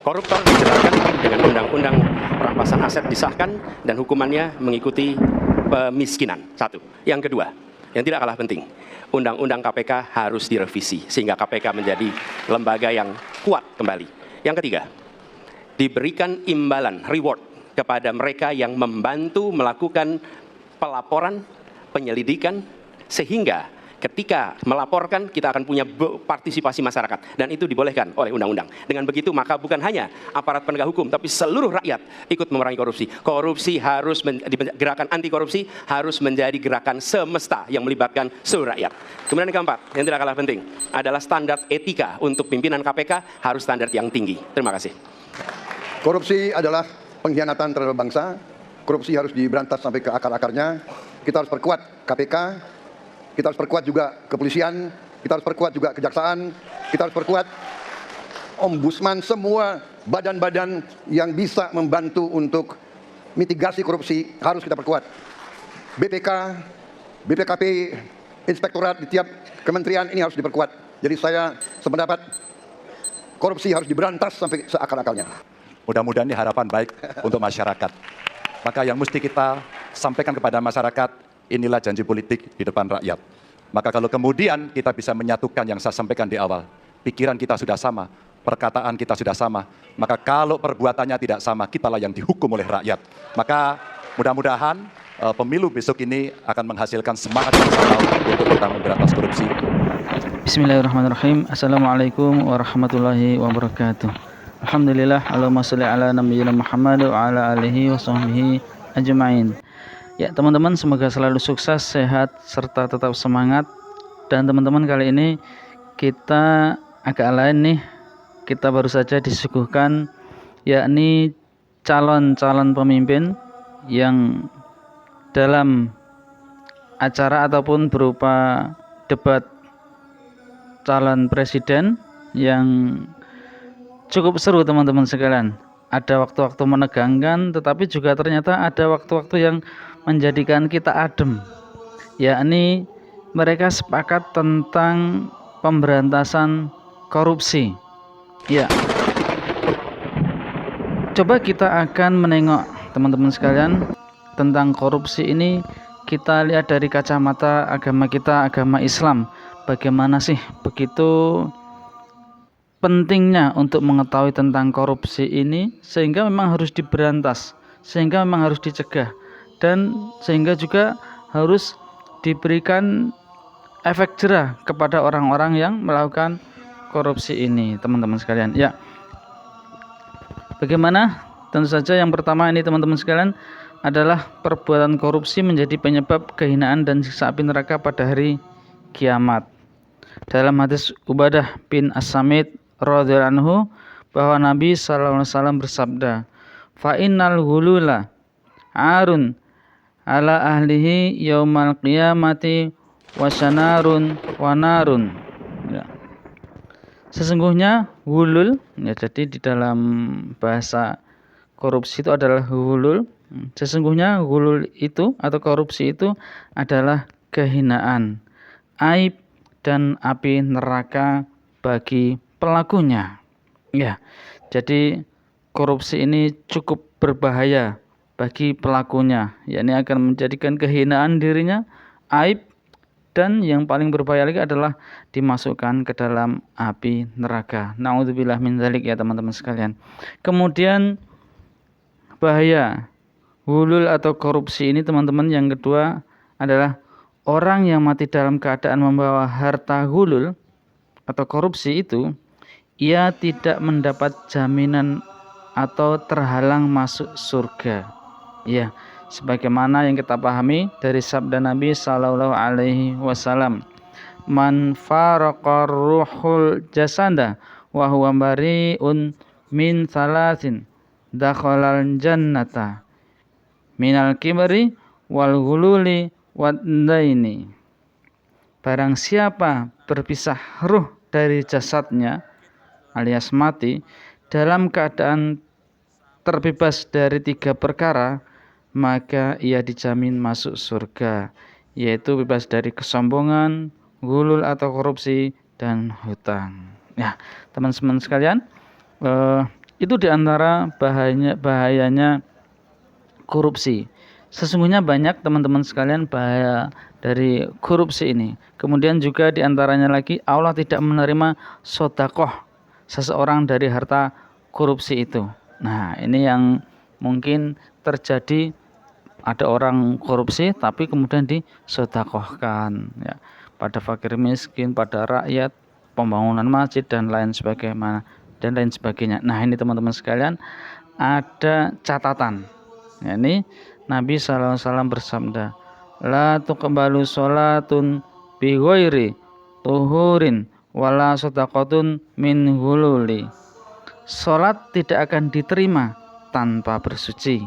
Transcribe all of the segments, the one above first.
Koruptor dijelaskan dengan undang-undang perampasan aset disahkan dan hukumannya mengikuti pemiskinan. Satu. Yang kedua, yang tidak kalah penting, undang-undang KPK harus direvisi sehingga KPK menjadi lembaga yang kuat kembali. Yang ketiga, diberikan imbalan, reward kepada mereka yang membantu melakukan pelaporan, penyelidikan, sehingga ketika melaporkan kita akan punya partisipasi masyarakat dan itu dibolehkan oleh undang-undang. Dengan begitu maka bukan hanya aparat penegak hukum tapi seluruh rakyat ikut memerangi korupsi. Korupsi harus gerakan anti korupsi harus menjadi gerakan semesta yang melibatkan seluruh rakyat. Kemudian yang keempat, yang tidak kalah penting adalah standar etika untuk pimpinan KPK harus standar yang tinggi. Terima kasih. Korupsi adalah pengkhianatan terhadap bangsa. Korupsi harus diberantas sampai ke akar-akarnya. Kita harus perkuat KPK. Kita harus perkuat juga kepolisian, kita harus perkuat juga kejaksaan, kita harus perkuat ombudsman, semua badan-badan yang bisa membantu untuk mitigasi korupsi harus kita perkuat. BPK, BPKP, inspektorat di tiap kementerian ini harus diperkuat. Jadi saya sependapat korupsi harus diberantas sampai seakar-akarnya. Mudah-mudahan ini harapan baik untuk masyarakat. Maka yang mesti kita sampaikan kepada masyarakat, inilah janji politik di depan rakyat. Maka kalau kemudian kita bisa menyatukan yang saya sampaikan di awal, pikiran kita sudah sama, perkataan kita sudah sama, maka kalau perbuatannya tidak sama, kitalah yang dihukum oleh rakyat. Maka mudah-mudahan pemilu besok ini akan menghasilkan semangat yang sama untuk kita memberantas korupsi. Bismillahirrahmanirrahim. Assalamualaikum warahmatullahi wabarakatuh. Alhamdulillah, Allahumma sholli ala nabiyyina Muhammad wa ala alihi wa sahbihi ajma'in. Ya teman-teman, semoga selalu sukses, sehat, serta tetap semangat. Dan teman-teman, kali ini kita agak lain nih. Kita baru saja disuguhkan yakni calon-calon pemimpin yang dalam acara ataupun berupa debat calon presiden yang cukup seru teman-teman sekalian. Ada waktu-waktu menegangkan, tetapi juga ternyata ada waktu-waktu yang menjadikan kita adem, yakni mereka sepakat tentang pemberantasan korupsi. Ya, coba kita akan menengok teman-teman sekalian tentang korupsi ini. Kita lihat dari kacamata agama kita, agama Islam. Bagaimana sih begitu pentingnya untuk mengetahui tentang korupsi ini, sehingga memang harus diberantas, sehingga memang harus dicegah, dan sehingga juga harus diberikan efek jerah kepada orang-orang yang melakukan korupsi ini, teman-teman sekalian. Ya, bagaimana? Tentu saja yang pertama ini teman-teman sekalian adalah perbuatan korupsi menjadi penyebab kehinaan dan siksa api neraka pada hari kiamat. Dalam hadis Ubadah bin As-Samit radhiyallahu anhu bahwa Nabi sallallahu alaihi wasallam bersabda, "Fa innal ghulula arun ala ahlihi yaumal qiyamati wasanarun wanarun." Ya. Sesungguhnya hulul, ya, jadi di dalam bahasa korupsi itu adalah hulul. Sesungguhnya hulul itu atau korupsi itu adalah kehinaan, aib dan api neraka bagi pelakunya. Ya, jadi korupsi ini cukup berbahaya bagi pelakunya, yakni akan menjadikan kehinaan dirinya, aib, dan yang paling berbahaya lagi adalah dimasukkan ke dalam api neraka. Naudzubillah min dzalik, ya teman-teman sekalian. Kemudian bahaya hulul atau korupsi ini teman-teman yang kedua adalah orang yang mati dalam keadaan membawa harta hulul atau korupsi itu, ia tidak mendapat jaminan atau terhalang masuk surga. Ya, sebagaimana yang kita pahami dari sabda Nabi sallallahu alaihi wasallam, "Man faraqar ruhul jasada wa huwa bari'un min thalathin dakhalal jannata minal kibri wal ghululi wad daini." Barang siapa berpisah ruh dari jasadnya alias mati dalam keadaan terbebas dari 3 perkara, maka ia dijamin masuk surga, yaitu bebas dari kesombongan, ghulul atau korupsi, dan hutang. Ya, teman-teman sekalian, Itu diantara bahayanya korupsi. Sesungguhnya banyak teman-teman sekalian bahaya dari korupsi ini. Kemudian juga diantaranya lagi Allah tidak menerima sodakoh seseorang dari harta korupsi itu. Nah, ini yang mungkin terjadi, ada orang korupsi tapi kemudian disodakohkan ya, pada fakir miskin, pada rakyat, pembangunan masjid dan lain sebagainya. Nah, ini teman-teman sekalian ada catatan. Ya, ini Nabi SAW bersabda, la tuqbalu sholatun bi ghairi tuhurin wala shadaqatun min hululi. Salat tidak akan diterima tanpa bersuci,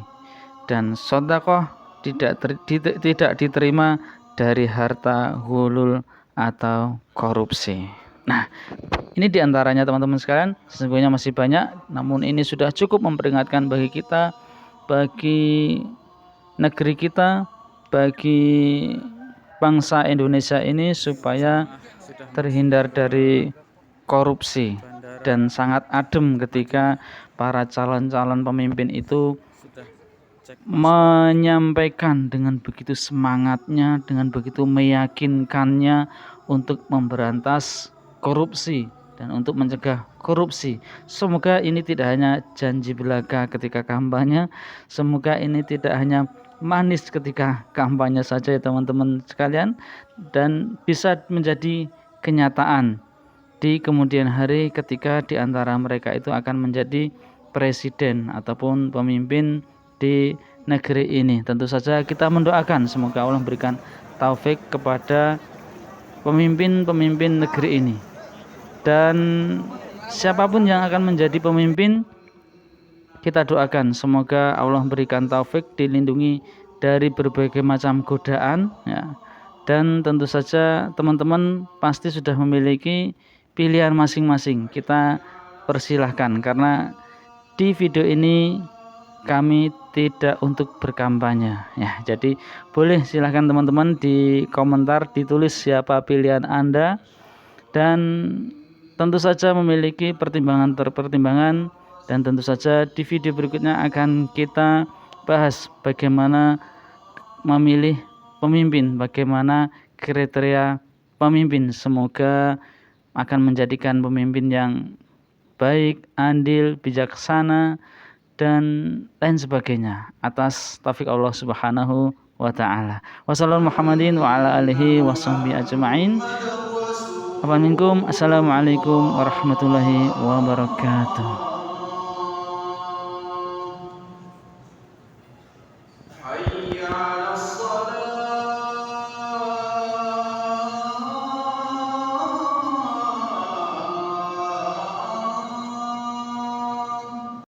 dan sedekah tidak diterima dari harta hulul atau korupsi. Nah, ini diantaranya teman-teman sekalian. Sesungguhnya masih banyak, namun ini sudah cukup memperingatkan bagi kita, bagi negeri kita, bagi bangsa Indonesia ini supaya terhindar dari korupsi, dan sangat adem ketika para calon-calon pemimpin itu menyampaikan dengan begitu semangatnya, dengan begitu meyakinkannya untuk memberantas korupsi dan untuk mencegah korupsi. Semoga ini tidak hanya janji belaka ketika kampanye, semoga ini tidak hanya manis ketika kampanye saja ya teman-teman sekalian, dan bisa menjadi kenyataan di kemudian hari ketika di antara mereka itu akan menjadi presiden ataupun pemimpin di negeri ini. Tentu saja kita mendoakan semoga Allah memberikan taufik kepada pemimpin-pemimpin negeri ini. Dan siapapun yang akan menjadi pemimpin, kita doakan semoga Allah memberikan taufik, dilindungi dari berbagai macam godaan ya. Dan tentu saja teman-teman pasti sudah memiliki pilihan masing-masing. Kita persilahkan, karena di video ini kami tidak untuk berkampanye ya. Jadi boleh silahkan teman-teman di komentar ditulis siapa pilihan Anda, dan tentu saja memiliki pertimbangan, dan tentu saja di video berikutnya akan kita bahas bagaimana memilih pemimpin, bagaimana kriteria pemimpin. Semoga akan menjadikan pemimpin yang baik, adil, bijaksana, dan lain sebagainya atas taufik Allah Subhanahu wa taala. Wassallallahu Muhammadin wa ala alihi washabbihi ajmain. Assalamualaikum warahmatullahi wabarakatuh. حي على